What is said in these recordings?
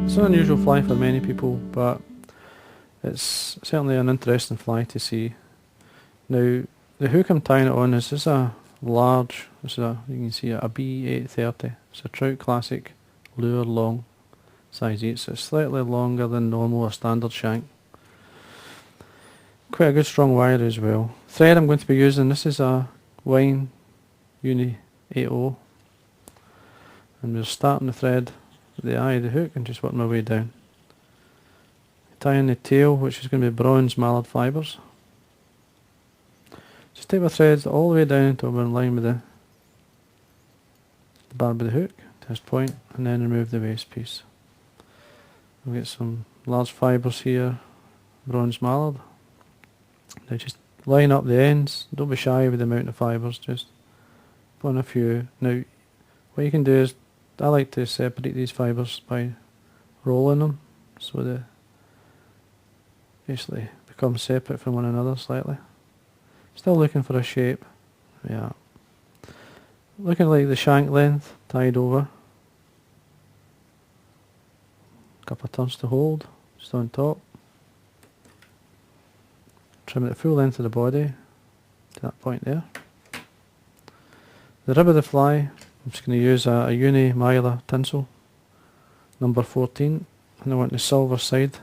It's an unusual fly for many people, but it's certainly an interesting fly to see. Now, the hook I'm tying it on is just a large, you can see a B830. It's a Trout Classic lure long, size 8, so it's slightly longer than normal or standard shank. Quite a good strong wire as well. Thread I'm going to be using, this is a Wine Uni 80, and we're starting the thread at the eye of the hook and just working my way down. Tying the tail, which is going to be bronze Mallard fibres. Just take my threads all the way down until we're in line with the barb of the hook to this point, and then remove the waste piece. We'll get some large fibres here, bronze Mallard. Now just line up the ends, don't be shy with the amount of fibres, just put in a few. Now what you can do is, I like to separate these fibres by rolling them so they basically become separate from one another slightly. Still looking for a shape, yeah. Looking like the shank length tied over. Couple of turns to hold, just on top. Trim it the full length of the body to that point there. The rib of the fly, I'm just going to use a Uni Mallard Tinsel, number 14, and I want the silver side.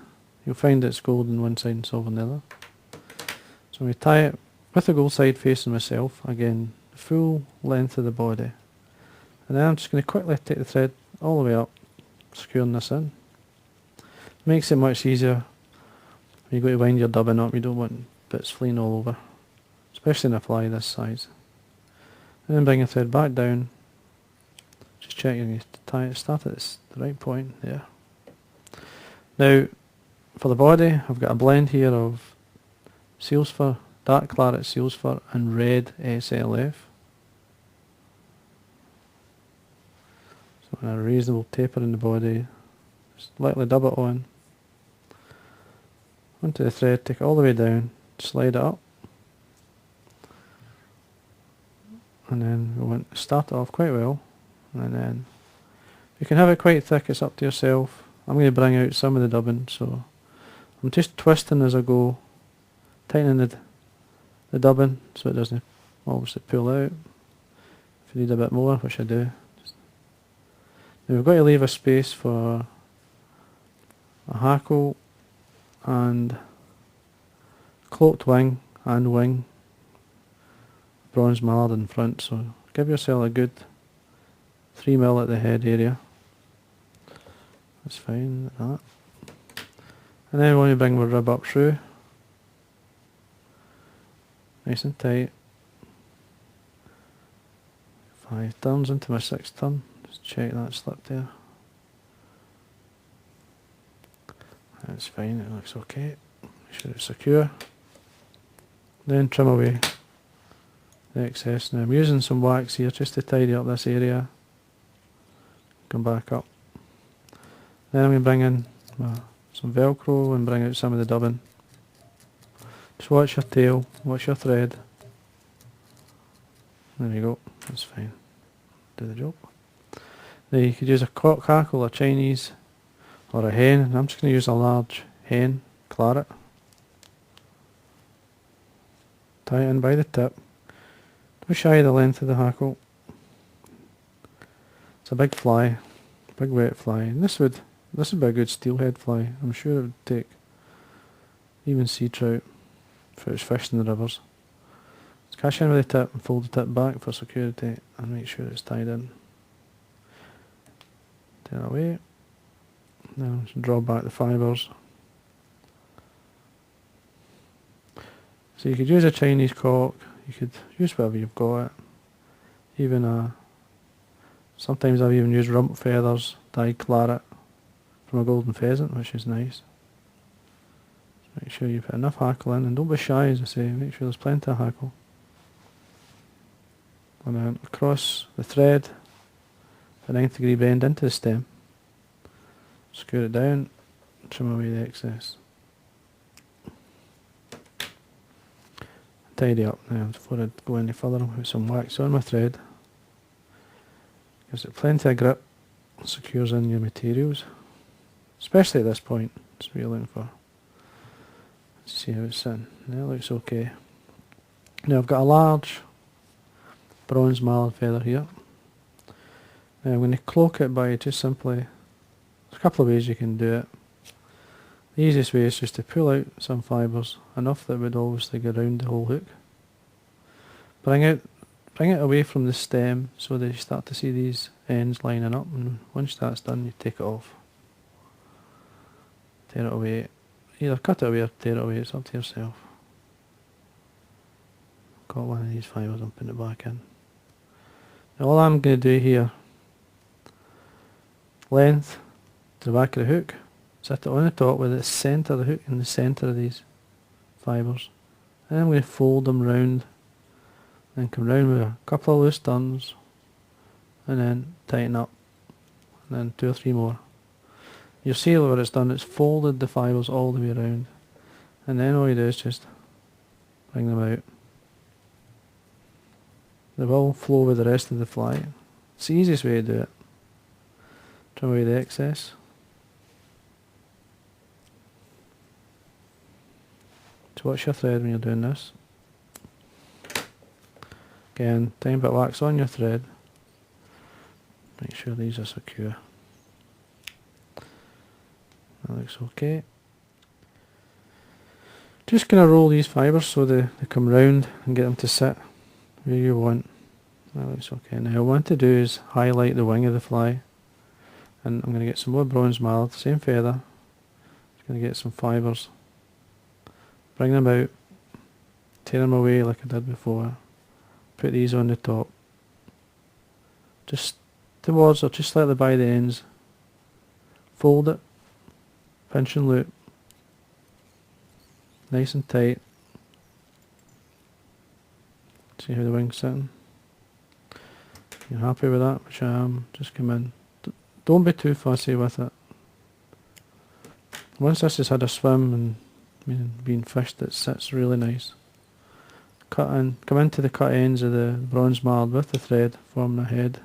You'll find it's gold on one side and silver on the other. So we tie it with the gold side facing myself, again, the full length of the body. And then I'm just going to quickly take the thread all the way up, securing this in. Makes it much easier when you go to wind your dubbing up. You don't want bits fleeing all over, especially in a fly this size. And then bring the thread back down. Just checking you tie it, start at the right point there. Now, for the body, I've got a blend here of seal's fur, dark claret seal's fur, and red SLF. So a reasonable taper in the body. Just lightly dub it on. Onto the thread, take it all the way down, slide it up. And then we want to start it off quite well. And then you can have it quite thick, it's up to yourself. I'm going to bring out some of the dubbing, so I'm just twisting as I go, tightening the dubbing so it doesn't obviously pull out. If you need a bit more, which I do. Now we've got to leave a space for a hackle and cloaked wing and wing, bronze Mallard in front, so give yourself a good 3mm at the head area. That's fine, like that. And then we want to bring my rib up through, nice and tight. 5 turns into my 6th turn, just check that slip there. That's fine, it looks okay. Make sure it's secure. Then trim away the excess. Now I'm using some wax here just to tidy up this area. Come back up. Then I'm going to bring in some Velcro and bring out some of the dubbing. Just watch your tail, watch your thread. There you go, that's fine. Do the job. Now you could use a cock hackle, a Chinese, or a hen, and I'm just going to use a large hen claret. Tie it in by the tip. Don't shy of the length of the hackle. It's a big fly, big wet fly, and this would be a good steelhead fly. I'm sure it would take even sea trout if it was fished in the rivers. Just catch in with the tip and fold the tip back for security and make sure it's tied in. Take that away. Now just draw back the fibres. So you could use a Chinese cock, you could use whatever you've got. Even sometimes I've even used rump feathers, dyed claret from a golden pheasant, which is nice. Make sure you put enough hackle in, and don't be shy, as I say, make sure there's plenty of hackle. And then across the thread, a 90-degree bend into the stem. Screw it down, trim away the excess. Tidy up now. Before I go any further, I'll put some wax on my thread. Gives it plenty of grip, secures in your materials, especially at this point. That's what you're looking for. Let's see how it's sitting. Now it looks okay. Now I've got a large bronze mallard feather here. Now I'm going to cloak it by just simply, there's a couple of ways you can do it. The easiest way is just to pull out some fibres, enough that would obviously go around the whole hook. Bring it away from the stem so that you start to see these ends lining up, and once that's done you take it off. Tear it away. Either cut it away or tear it away, it's up to yourself. Got one of these fibres, I'm putting it back in. Now all I'm going to do here, length to the back of the hook, set it on the top with the centre of the hook in the centre of these fibres. And I'm going to fold them round, and come round with a couple of loose turns, and then tighten up, and then 2 or 3 more. You'll see what it's done, it's folded the fibres all the way around, and then all you do is just bring them out. They will flow with the rest of the fly. It's the easiest way to do it. Trim away the excess. So watch your thread when you're doing this. Again, tiny bit of wax on your thread. Make sure these are secure. That looks okay. Just going to roll these fibres so they come round and get them to sit where you want. That looks okay. Now what I want to do is highlight the wing of the fly, and I'm going to get some more bronze mallard, same feather. Just going to get some fibres, bring them out, tear them away like I did before, put these on the top, just towards or just slightly by the ends, fold it, pinch and loop, nice and tight. See how the wing's sitting? You're happy with that, which I am. Just come in. Don't be too fussy with it. Once this has had a swim and been fished, it sits really nice. Cut in, come into the cut ends of the bronze mallard with the thread, forming a head.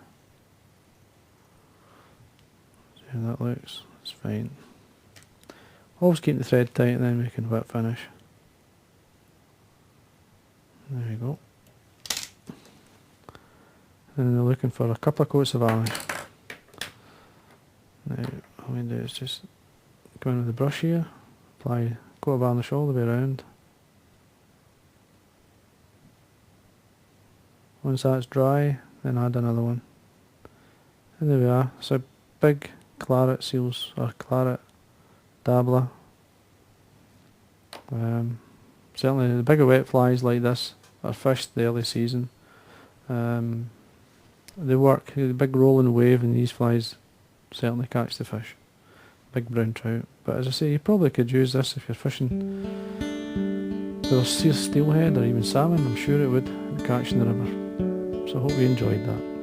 See how that looks? It's fine. Always keep the thread tight, and then we can whip finish. There we go. And then they're looking for a couple of coats of varnish. Now all we do is just come in with the brush here, apply a coat of varnish all the way around. Once that's dry, then add another one. And there we are. So big claret seals, or claret dabbler. Certainly the bigger wet flies like this are fished the early season. They work, the big rolling wave in these flies certainly catch the fish. Big brown trout. But as I say, you probably could use this if you're fishing with a steelhead or even salmon. I'm sure it would catch in the river. So I hope you enjoyed that.